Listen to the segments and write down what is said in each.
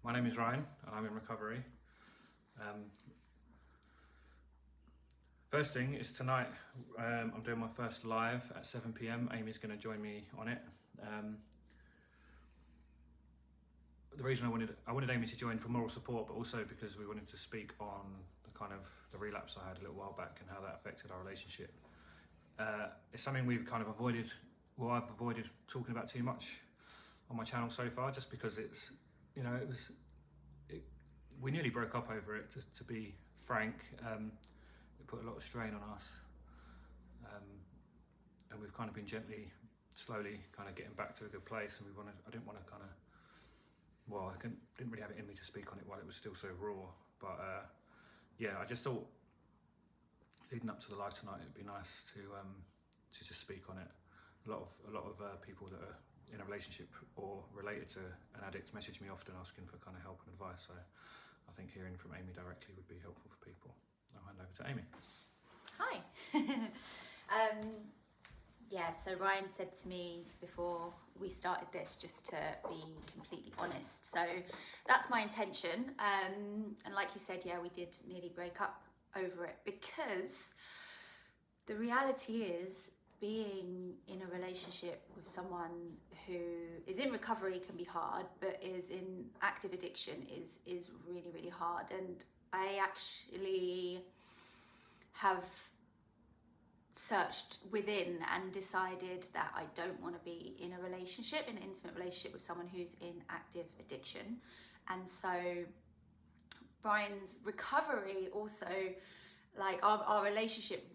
My name is Ryan and I'm in recovery. First thing is tonight I'm doing my first live at 7 p.m. Amy's going to join me on it. The reason I wanted Amy to join for moral support, but also because we wanted to speak on the relapse I had a little while back and how that affected our relationship. It's something we've kind of avoided, well, I've avoided talking about too much on my channel so far, just because it's, you know, we nearly broke up over it, to be frank. It put a lot of strain on us, and we've kind of been slowly kind of getting back to a good place, and I didn't want to kind of, well, didn't really have it in me to speak on it while it was still so raw, but yeah, I just thought leading up to the live tonight it'd be nice to just speak on it. A lot of people that are in a relationship or related to an addict message me often asking for kind of help and advice, so I think hearing from Amy directly would be helpful for people. I'll hand over to Amy. Hi. Yeah, so Ryan said to me before we started this just to be completely honest. So that's my intention. And like you said, yeah, we did nearly break up over it, because the reality is being in a relationship with someone who is in recovery can be hard, but is in active addiction is really, really hard. And I actually have searched within and decided that I don't want to be in a relationship, in an intimate relationship with someone who's in active addiction. And so Brian's recovery also, like our relationship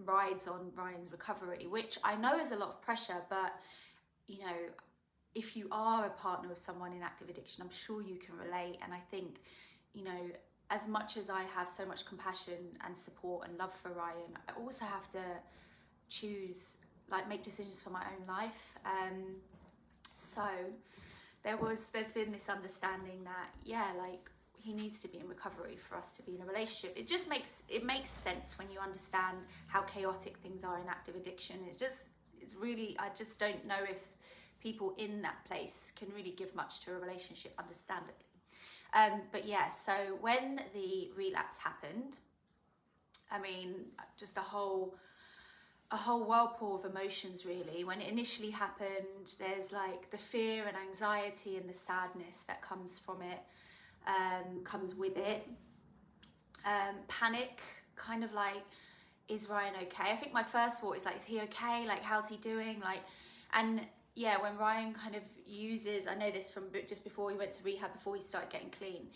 rides on Brian's recovery, which I know is a lot of pressure, but you know, if you are a partner with someone in active addiction, I'm sure you can relate. And I think, you know, as much as I have so much compassion and support and love for Ryan, I also have to choose, like, make decisions for my own life. So there's been this understanding that, yeah, like, he needs to be in recovery for us to be in a relationship. It makes sense when you understand how chaotic things are in active addiction. It's really, I just don't know if people in that place can really give much to a relationship, understandably. But yeah, so when the relapse happened, I mean, just a whole whirlpool of emotions, really. When it initially happened, there's like the fear and anxiety and the sadness that comes from it, comes with it. Panic, kind of like, is Ryan okay? I think my first thought is like, is he okay? Like, how's he doing? Like, and yeah, when Ryan kind of uses, I know this from just before he went to rehab, before he started getting clean,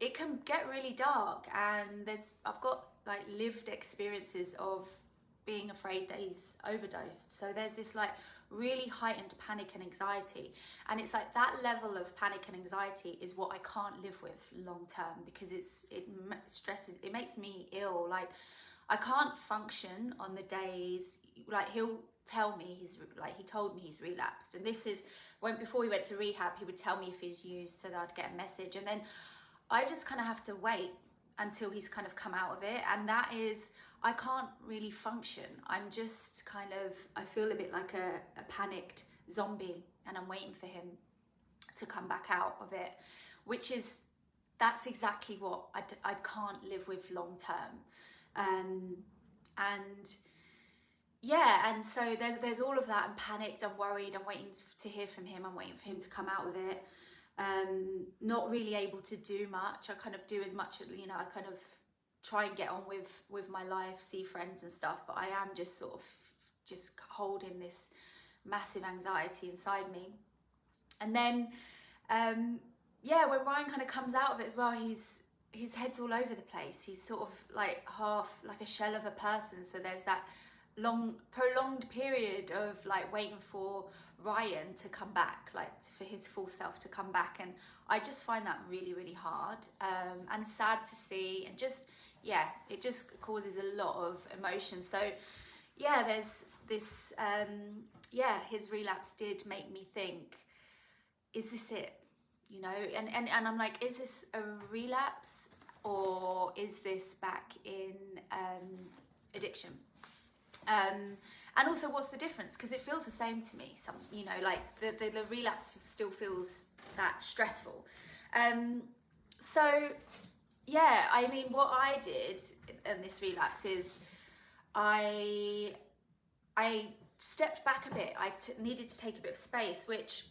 it can get really dark, and I've got like lived experiences of being afraid that he's overdosed. So there's this like really heightened panic and anxiety, and it's like that level of panic and anxiety is what I can't live with long term, because it stresses, it makes me ill. Like, I can't function on the days, like, he'll tell me he told me he's relapsed, and this is when, before he went to rehab, he would tell me if he's used, so that I'd get a message, and then I just kind of have to wait until he's kind of come out of it, and that is, I can't really function. I'm just kind of, I feel a bit like a panicked zombie, and I'm waiting for him to come back out of it, that's exactly what I can't live with long term. And yeah, and so there's all of that. I'm panicked, I'm worried, I'm waiting to hear from him, I'm waiting for him to come out of it. Not really able to do much. I kind of do as much, you know, I kind of try and get on with my life, see friends and stuff, but I am just sort of just holding this massive anxiety inside me. And then yeah, when Ryan kind of comes out of it as well, his head's all over the place. He's sort of like half like a shell of a person, so there's that prolonged period of like waiting for Ryan to come back, like for his full self to come back, and I just find that really, really hard, and sad to see, and just, yeah, it just causes a lot of emotion. So yeah, there's this yeah, his relapse did make me think, is this it? You know, and I'm like, is this a relapse, or is this back in addiction? And also, what's the difference? Because it feels the same to me. You know, like the relapse still feels that stressful. So yeah, I mean, what I did in this relapse is I stepped back a bit. I needed to take a bit of space, which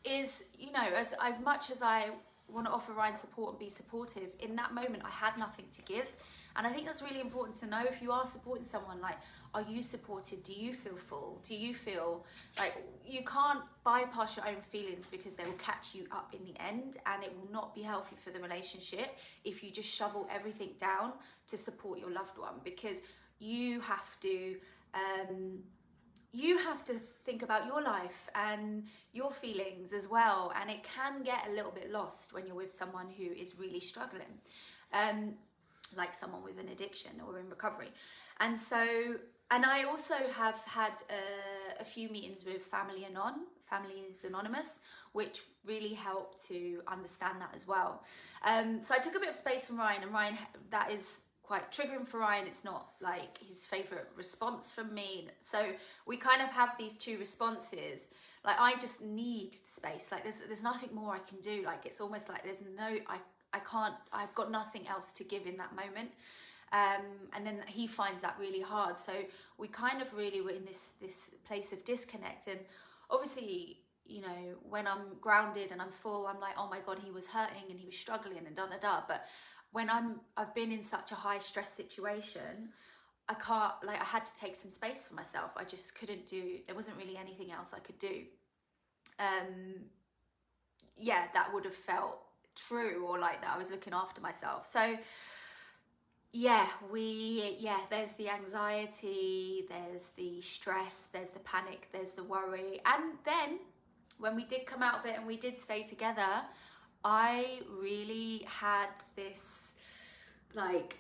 is, you know, as much as I want to offer Ryan support and be supportive, in that moment I had nothing to give. And I think that's really important to know. If you are supporting someone, like, are you supported? Do you feel full? Do you feel like you can't bypass your own feelings, because they will catch you up in the end, and it will not be healthy for the relationship if you just shovel everything down to support your loved one, because you have to think about your life and your feelings as well, and it can get a little bit lost when you're with someone who is really struggling, like someone with an addiction or in recovery. And so, and I also have had a few meetings with Families Anonymous, which really helped to understand that as well. So I took a bit of space from Ryan, and Ryan, that is quite triggering for Ryan. It's not like his favorite response from me. So we kind of have these two responses. Like, I just need space. Like, there's nothing more I can do. Like, it's almost like there's no, I can't, I've got nothing else to give in that moment. And then he finds that really hard. So we kind of really were in this place of disconnect. And obviously, you know, when I'm grounded and I'm full, I'm like, oh my God, he was hurting and he was struggling and da. But when I've been in such a high stress situation, I can't, like, I had to take some space for myself. I just couldn't do, there wasn't really anything else I could do. Yeah, that would have felt true, or like that I was looking after myself. So yeah, there's the anxiety, there's the stress, there's the panic, there's the worry. And then when we did come out of it and we did stay together, I really had this like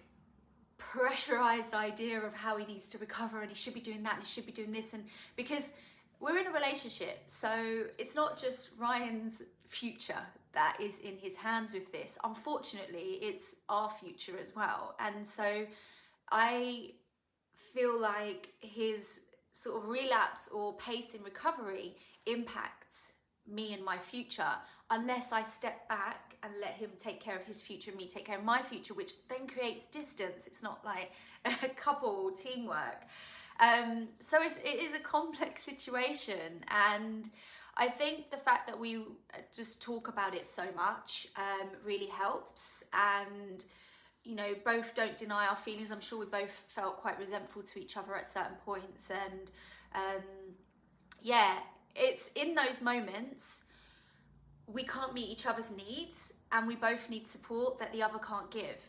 pressurized idea of how he needs to recover, and he should be doing that and he should be doing this. And because we're in a relationship, so it's not just Ryan's future that is in his hands with this. Unfortunately, it's our future as well. And so I feel like his sort of relapse or pace in recovery impacts me and my future, unless I step back and let him take care of his future and me take care of my future, which then creates distance. It's not like a couple teamwork. So it is a complex situation, and I think the fact that we just talk about it so much really helps. And, you know, both don't deny our feelings. I'm sure we both felt quite resentful to each other at certain points. And yeah, it's in those moments we can't meet each other's needs, and we both need support that the other can't give.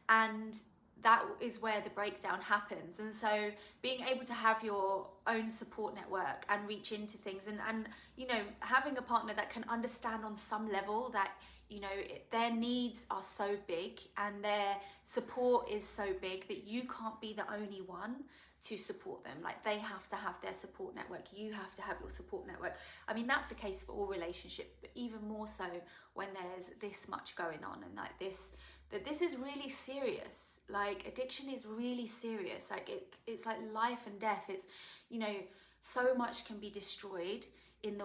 And that is where the breakdown happens. And so being able to have your own support network and reach into things, and you know, having a partner that can understand on some level that, you know, their needs are so big and their support is so big that you can't be the only one to support them. Like, they have to have their support network. You have to have your support network. I mean, that's the case for all relationships, but even more so when there's this much going on, and like this, that this is really serious. Like, addiction is really serious. Like, it's like life and death. It's, you know, so much can be destroyed in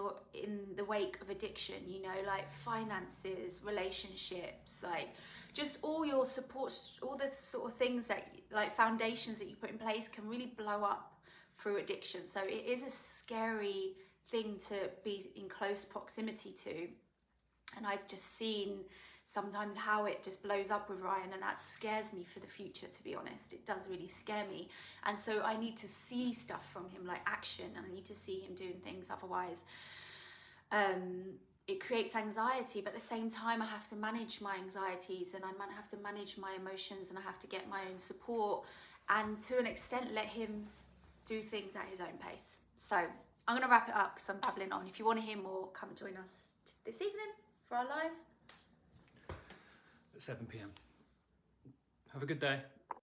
the wake of addiction, you know, like finances, relationships, like just all your support, all the sort of things that, like, foundations that you put in place can really blow up through addiction. So it is a scary thing to be in close proximity to. And I've just seen sometimes how it just blows up with Ryan, and that scares me for the future, to be honest. It does really scare me. And so I need to see stuff from him, like action, and I need to see him doing things. Otherwise it creates anxiety, but at the same time I have to manage my anxieties, and I have to manage my emotions, and I have to get my own support, and to an extent let him do things at his own pace. So I'm going to wrap it up because I'm babbling on. If you want to hear more, come and join us this evening for our live at 7 p.m. Have a good day.